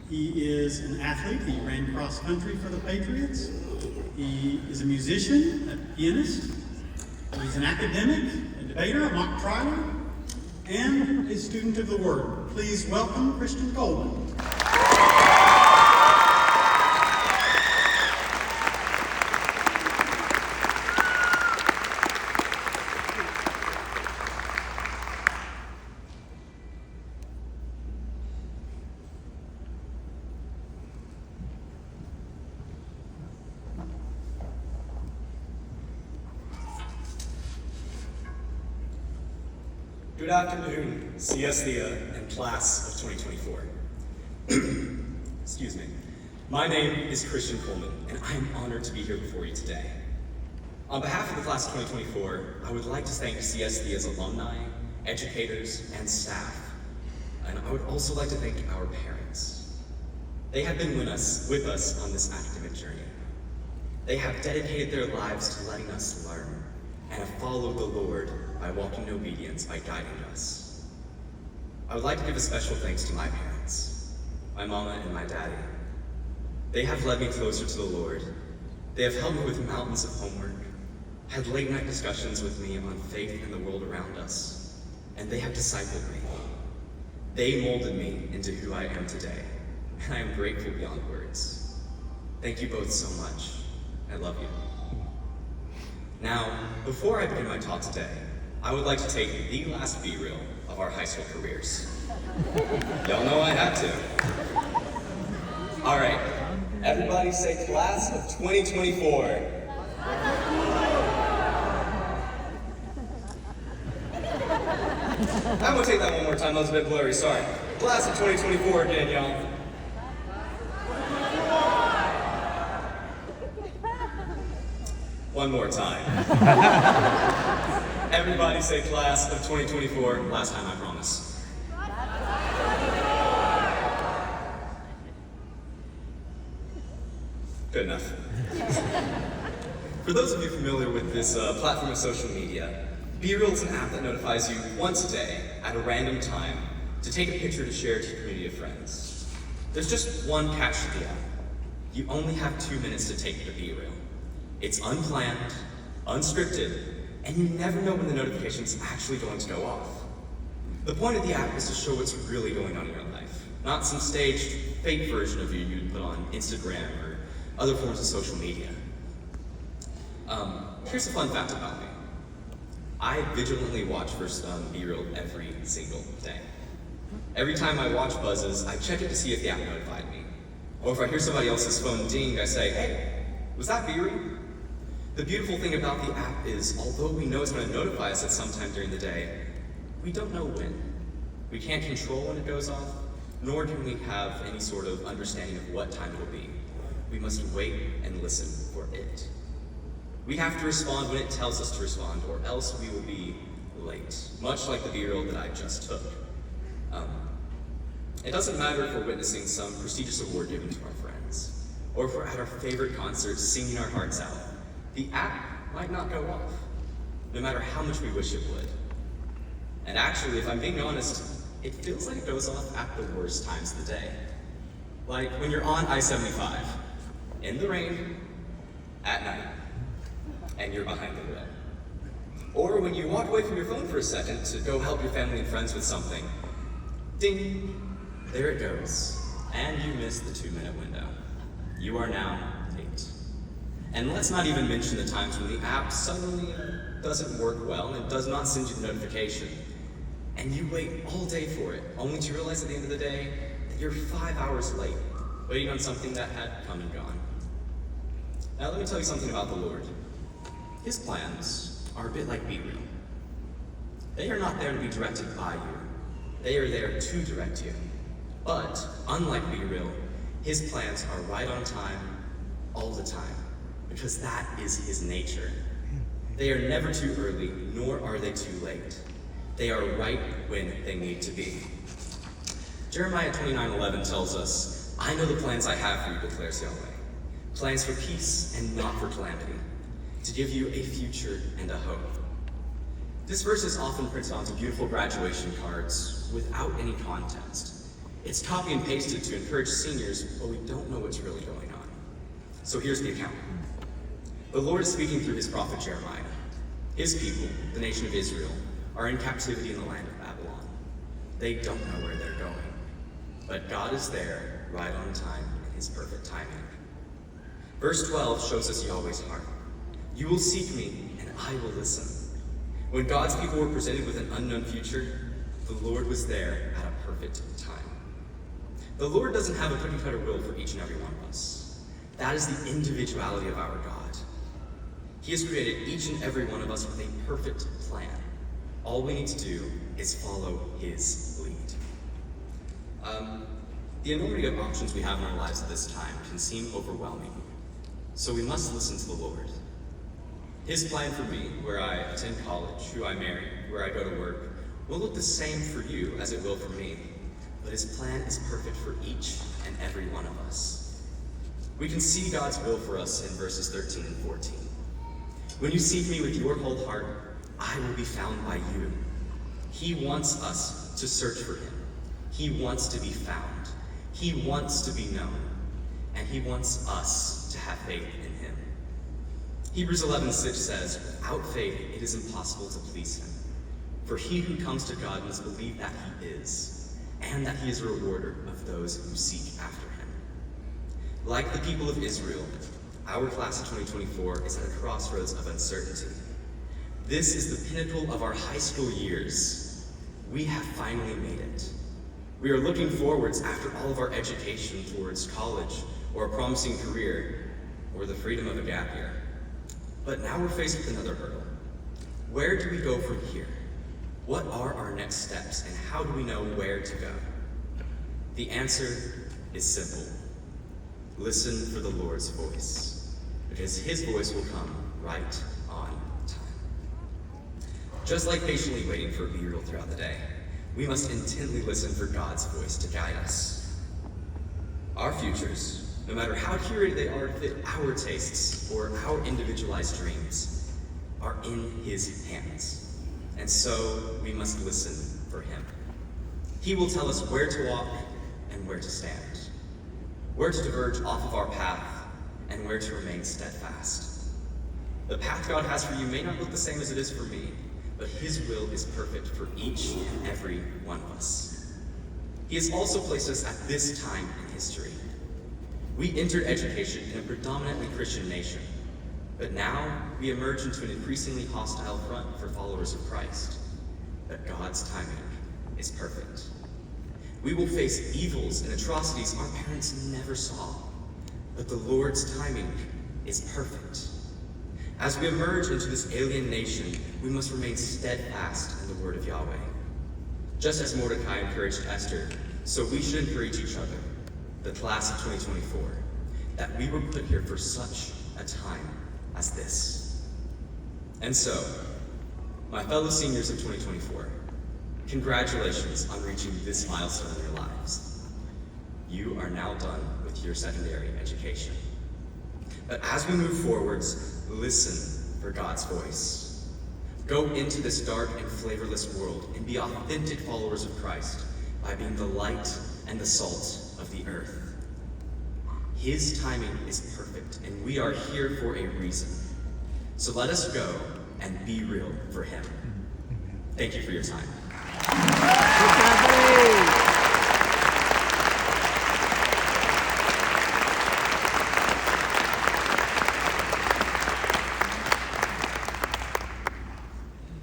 He is an athlete. He ran cross country for the Patriots. He is a musician, a pianist. He's an academic, a debater, a mock trialer, and a student of the Word. Please welcome Christian Coleman. Good afternoon, CSTHEA and class of 2024. Excuse me. My name is Christian Coleman, and I am honored to be here before you today. On behalf of the class of 2024, I would like to thank CSTHEA's alumni, educators, and staff. And I would also like to thank our parents. They have been with us on this academic journey. They have dedicated their lives to letting us learn and have followed the Lord by walking in obedience, by guiding us. I would like to give a special thanks to my parents, my mama and my daddy. They have led me closer to the Lord. They have helped me with mountains of homework, had late night discussions with me on faith and the world around us, and they have discipled me. They molded me into who I am today, and I am grateful beyond words. Thank you both so much. I love you. Now, before I begin my talk today, I would like to take the last B-reel of our high school careers. Y'all know I had to. All right, everybody say class of 2024. I'm gonna take that one more time, that was a bit blurry, sorry. Class of 2024 again, y'all. One more time. Everybody say class of 2024. Last time, I promise. Good enough. For those of you familiar with this platform of social media, B-Reel is an app that notifies you once a day at a random time to take a picture to share to your community of friends. There's just one catch to the app. You only have 2 minutes to take the B-Reel. It's unplanned, unscripted, and you never know when the notification's actually going to go off. The point of the app is to show what's really going on in your life, not some staged, fake version of you you'd put on Instagram or other forms of social media. Here's a fun fact about me. I vigilantly watch for B-Reel every single day. Every time my watch buzzes, I check it to see if the app notified me. Or if I hear somebody else's phone ding, I say, hey, was that B-Reel? The beautiful thing about the app is, although we know it's going to notify us at some time during the day, we don't know when. We can't control when it goes off, nor can we have any sort of understanding of what time it will be. We must wait and listen for it. We have to respond when it tells us to respond, or else we will be late, much like the B-Reel that I just took. It doesn't matter if we're witnessing some prestigious award given to our friends, or if we're at our favorite concerts singing our hearts out. The app might not go off, no matter how much we wish it would. And actually, if I'm being honest, it feels like it goes off at the worst times of the day. Like when you're on I-75, in the rain, at night, and you're behind the wheel. Or when you walk away from your phone for a second to go help your family and friends with something. Ding, there it goes. And you missed the 2-minute window. You are now late. And let's not even mention the times when the app suddenly doesn't work well and it does not send you the notification. And you wait all day for it, only to realize at the end of the day that you're 5 hours late, waiting on something that had come and gone. Now let me tell you something about the Lord. His plans are a bit like B-Reel. They are not there to be directed by you. They are there to direct you. But, unlike B-Reel, his plans are right on time, all the time, because that is his nature. They are never too early, nor are they too late. They are right when they need to be. Jeremiah 29:11 tells us, I know the plans I have for you, declares Yahweh. Plans for peace and not for calamity, to give you a future and a hope. This verse is often printed onto beautiful graduation cards without any context. It's copy and pasted to encourage seniors, but we don't know what's really going on. So here's the account. The Lord is speaking through his prophet Jeremiah. His people, the nation of Israel, are in captivity in the land of Babylon. They don't know where they're going, but God is there right on time in his perfect timing. Verse 12 shows us Yahweh's heart. You will seek me, and I will listen. When God's people were presented with an unknown future, the Lord was there at a perfect time. The Lord doesn't have a cookie-cutter will for each and every one of us. That is the individuality of our God. He has created each and every one of us with a perfect plan. All we need to do is follow his lead. The enormity of options we have in our lives at this time can seem overwhelming, so we must listen to the Lord. His plan for me, where I attend college, who I marry, where I go to work, will look the same for you as it will for me, but his plan is perfect for each and every one of us. We can see God's will for us in verses 13 and 14. When you seek me with your whole heart, I will be found by you. He wants us to search for him. He wants to be found. He wants to be known. And he wants us to have faith in him. Hebrews 11:6 says, without faith it is impossible to please him. For he who comes to God must believe that he is, and that he is a rewarder of those who seek after him. Like the people of Israel, our class of 2024 is at a crossroads of uncertainty. This is the pinnacle of our high school years. We have finally made it. We are looking forwards after all of our education towards college or a promising career or the freedom of a gap year. But now we're faced with another hurdle. Where do we go from here? What are our next steps and how do we know where to go? The answer is simple. Listen for the Lord's voice, because his voice will come right on time. Just like patiently waiting for a B-roll throughout the day, we must intently listen for God's voice to guide us. Our futures, no matter how curated they are to fit our tastes or our individualized dreams, are in his hands. And so we must listen for him. He will tell us where to walk and where to stand, where to diverge off of our path, and where to remain steadfast. The path God has for you may not look the same as it is for me, but his will is perfect for each and every one of us. He has also placed us at this time in history. We entered education in a predominantly Christian nation, but now we emerge into an increasingly hostile front for followers of Christ. But God's timing is perfect. We will face evils and atrocities our parents never saw, but the Lord's timing is perfect. As we emerge into this alien nation, we must remain steadfast in the word of Yahweh. Just as Mordecai encouraged Esther, so we should encourage each other, the class of 2024, that we were put here for such a time as this. And so, my fellow seniors of 2024, congratulations on reaching this milestone in your lives. You are now done with your secondary education. But as we move forwards, listen for God's voice. Go into this dark and flavorless world and be authentic followers of Christ by being the light and the salt of the earth. His timing is perfect, and we are here for a reason. So let us go and be real for him. Thank you for your time.